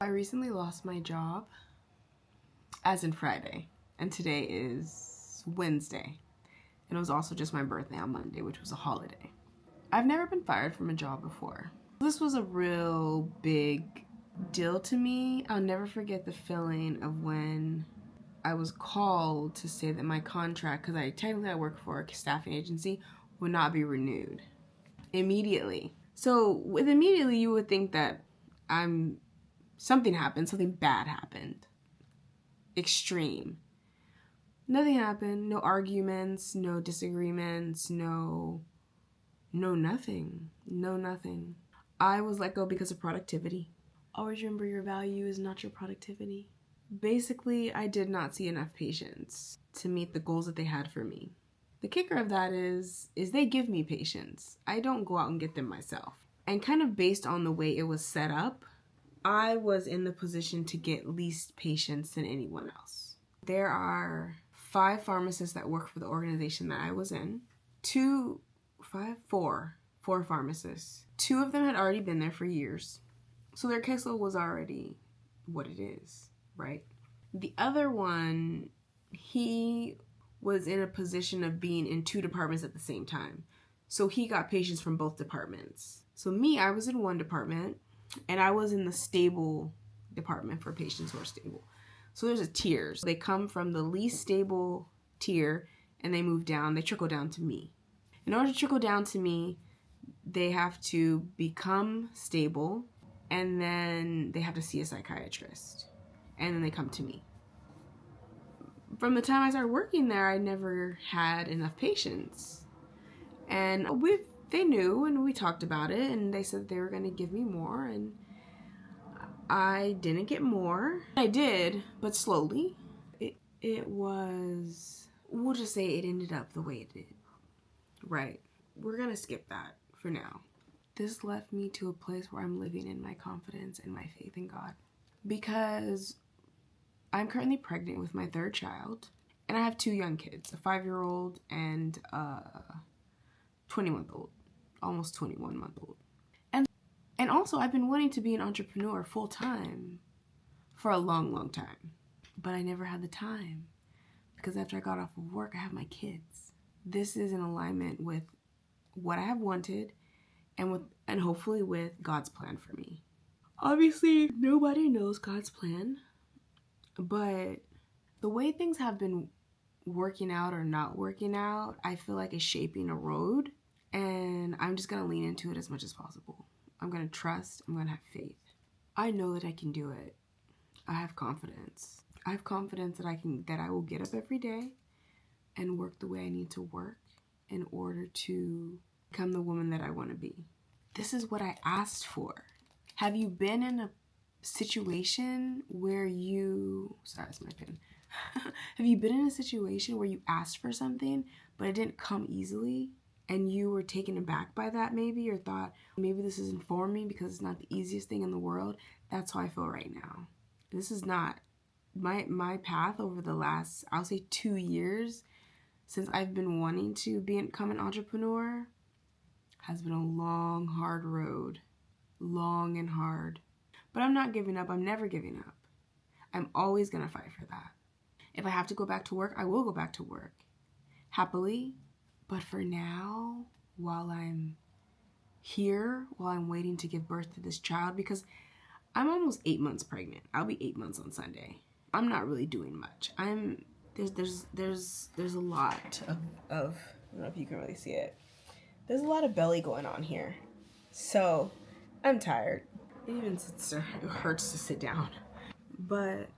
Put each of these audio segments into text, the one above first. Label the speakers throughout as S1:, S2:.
S1: I recently lost my job, as in Friday, and today is Wednesday. And it was also just my birthday on Monday, which was a holiday. I've never been fired from a job before. This was a real big deal to me. I'll never forget the feeling of when I was called to say that my contract, because I work for a staffing agency, would not be renewed immediately. So with immediately, you would think that something happened, something bad happened. Extreme. Nothing happened. No arguments, no disagreements, no nothing. No nothing. I was let go because of productivity. Always remember your value is not your productivity. Basically, I did not see enough patients to meet the goals that they had for me. The kicker of that is they give me patients. I don't go out and get them myself. And kind of based on the way it was set up, I was in the position to get least patients than anyone else. There are 5 pharmacists that work for the organization that I was in. 4 pharmacists. 2 of them had already been there for years. So their caseload was already what it is, right? The other one, he was in a position of being in 2 departments at the same time. So he got patients from both departments. So me, I was in one department, and I was in the stable department for patients who are stable. So there's a tiers. They come from the least stable tier, and they move down. They trickle down to me. In order to trickle down to me, they have to become stable, and then they have to see a psychiatrist. And then they come to me. From the time I started working there, I never had enough patients. And they knew, and we talked about it, and they said they were going to give me more, and I didn't get more. I did, but slowly. It was, we'll just say it ended up the way it did. Right. We're going to skip that for now. This left me to a place where I'm living in my confidence and my faith in God. Because I'm currently pregnant with my 3rd child, and I have 2 young kids, a 5-year-old and a 20-month-old, almost 21-month-old. And also, I've been wanting to be an entrepreneur full-time for a long, long time. But I never had the time because after I got off of work, I have my kids. This is in alignment with what I have wanted and hopefully with God's plan for me. Obviously, nobody knows God's plan, but the way things have been working out or not working out, I feel like is shaping a road, and I'm just going to lean into it as much as possible. I'm going to trust. I'm going to have faith. I know that I can do it. I have confidence. I have confidence that I will get up every day and work the way I need to work in order to become the woman that I want to be. This is what I asked for. Have you been in a situation where sorry, that's my pen. Have you been in a situation where you asked for something, but it didn't come easily? And you were taken aback by that maybe, or thought, maybe this isn't for me because it's not the easiest thing in the world? That's how I feel right now. This is not my path over the last, I'll say 2 years, since I've been wanting to become an entrepreneur, has been a long, hard road. Long and hard. But I'm not giving up. I'm never giving up. I'm always going to fight for that. If I have to go back to work, I will go back to work. Happily. But for now, while I'm here, while I'm waiting to give birth to this child, because I'm almost 8 months pregnant. I'll be 8 months on Sunday. I'm not really doing much. There's a lot of I don't know if you can really see it. There's a lot of belly going on here. So I'm tired. It even hurts to sit down. But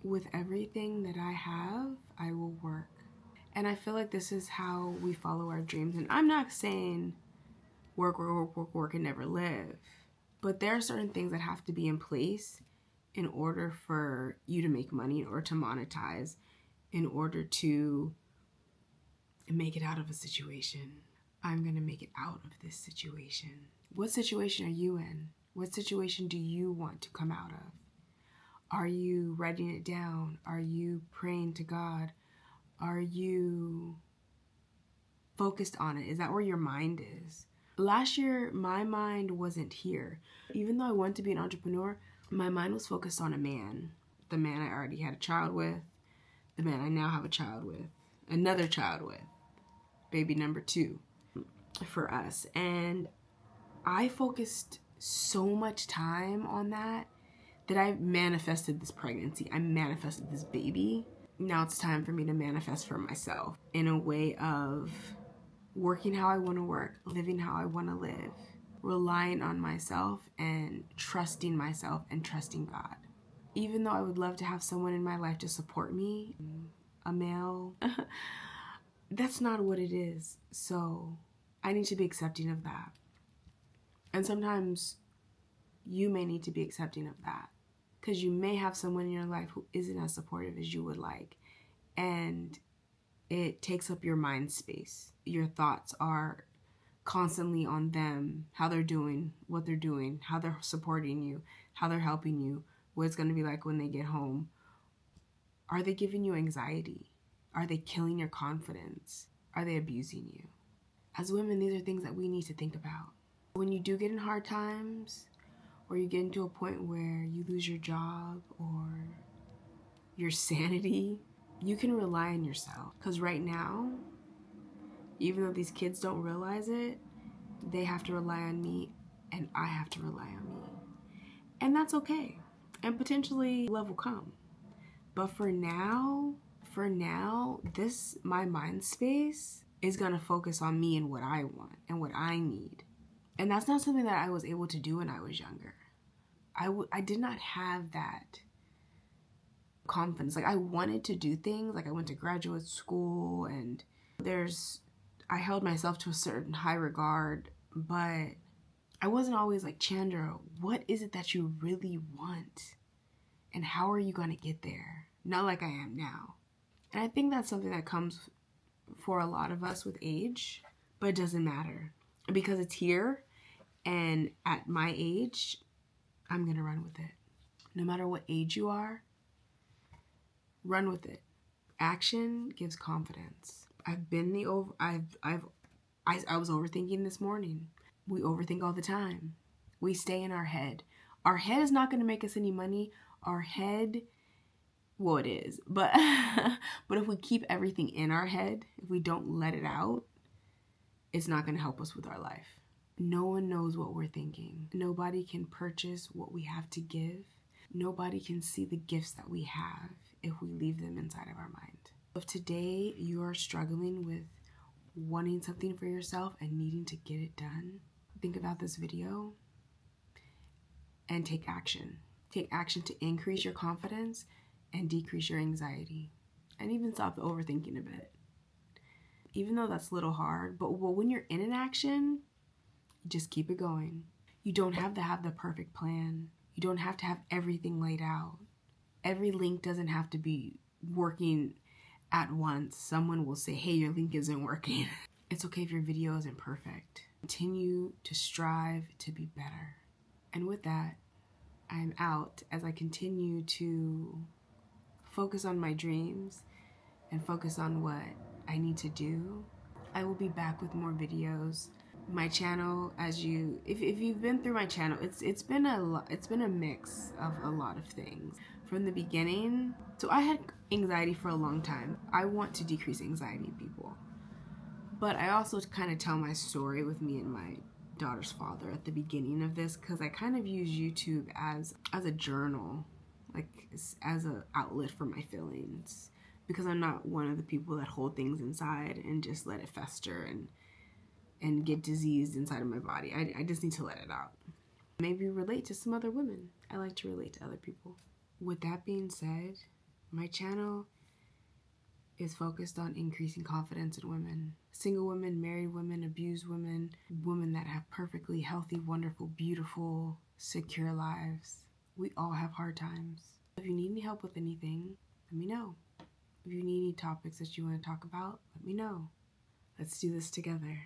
S1: with everything that I have, I will work. And I feel like this is how we follow our dreams. And I'm not saying work and never live. But there are certain things that have to be in place in order for you to make money, in order to monetize, in order to make it out of a situation. I'm going to make it out of this situation. What situation are you in? What situation do you want to come out of? Are you writing it down? Are you praying to God? Are you focused on it? Is that where your mind is? Last year, my mind wasn't here. Even though I wanted to be an entrepreneur, my mind was focused on a man, the man I already had a child with, the man I now have a child with, another child with, baby number 2 for us. And I focused so much time on that I manifested this pregnancy. I manifested this baby. Now it's time for me to manifest for myself in a way of working how I want to work, living how I want to live, relying on myself and trusting God. Even though I would love to have someone in my life to support me, a male, that's not what it is. So I need to be accepting of that. And sometimes you may need to be accepting of that, because you may have someone in your life who isn't as supportive as you would like, and it takes up your mind space. Your thoughts are constantly on them, how they're doing, what they're doing, how they're supporting you, how they're helping you, what it's going to be like when they get home. Are they giving you anxiety? Are they killing your confidence? Are they abusing you? As women, these are things that we need to think about. When you do get in hard times, or you get into a point where you lose your job or your sanity, you can rely on yourself. Because right now, even though these kids don't realize it, they have to rely on me and I have to rely on me. And that's okay. And potentially love will come. But for now, my mind space is going to focus on me and what I want and what I need. And that's not something that I was able to do when I was younger. I did not have that confidence. Like, I wanted to do things. Like, I went to graduate school and I held myself to a certain high regard, but I wasn't always like, Chandra, what is it that you really want? And how are you going to get there? Not like I am now. And I think that's something that comes for a lot of us with age, but it doesn't matter because it's here. And at my age, I'm going to run with it. No matter what age you are, run with it. Action gives confidence. I was overthinking this morning. We overthink all the time. We stay in our head. Our head is not going to make us any money. Our head, well, it is. But if we keep everything in our head, if we don't let it out, it's not going to help us with our life. No one knows what we're thinking. Nobody can purchase what we have to give. Nobody can see the gifts that we have if we leave them inside of our mind. If today you are struggling with wanting something for yourself and needing to get it done, think about this video and take action. Take action to increase your confidence and decrease your anxiety, and even stop the overthinking a bit. Even though that's a little hard, but when you're in an action, just keep it going. You don't have to have the perfect plan. You don't have to have everything laid out. Every link doesn't have to be working at once. Someone will say, hey, your link isn't working. It's okay if your video isn't perfect. Continue to strive to be better. And with that, I'm out as I continue to focus on my dreams and focus on what I need to do. I will be back with more videos. My channel, if you've been through my channel, it's been a mix of a lot of things. From the beginning, so I had anxiety for a long time. I want to decrease anxiety in people. But I also kind of tell my story with me and my daughter's father at the beginning of this, because I kind of use YouTube as a journal, like as an outlet for my feelings, because I'm not one of the people that hold things inside and just let it fester and get diseased inside of my body. I just need to let it out. Maybe relate to some other women. I like to relate to other people. With that being said, my channel is focused on increasing confidence in women. Single women, married women, abused women, women that have perfectly healthy, wonderful, beautiful, secure lives. We all have hard times. If you need any help with anything, let me know. If you need any topics that you want to talk about, let me know. Let's do this together.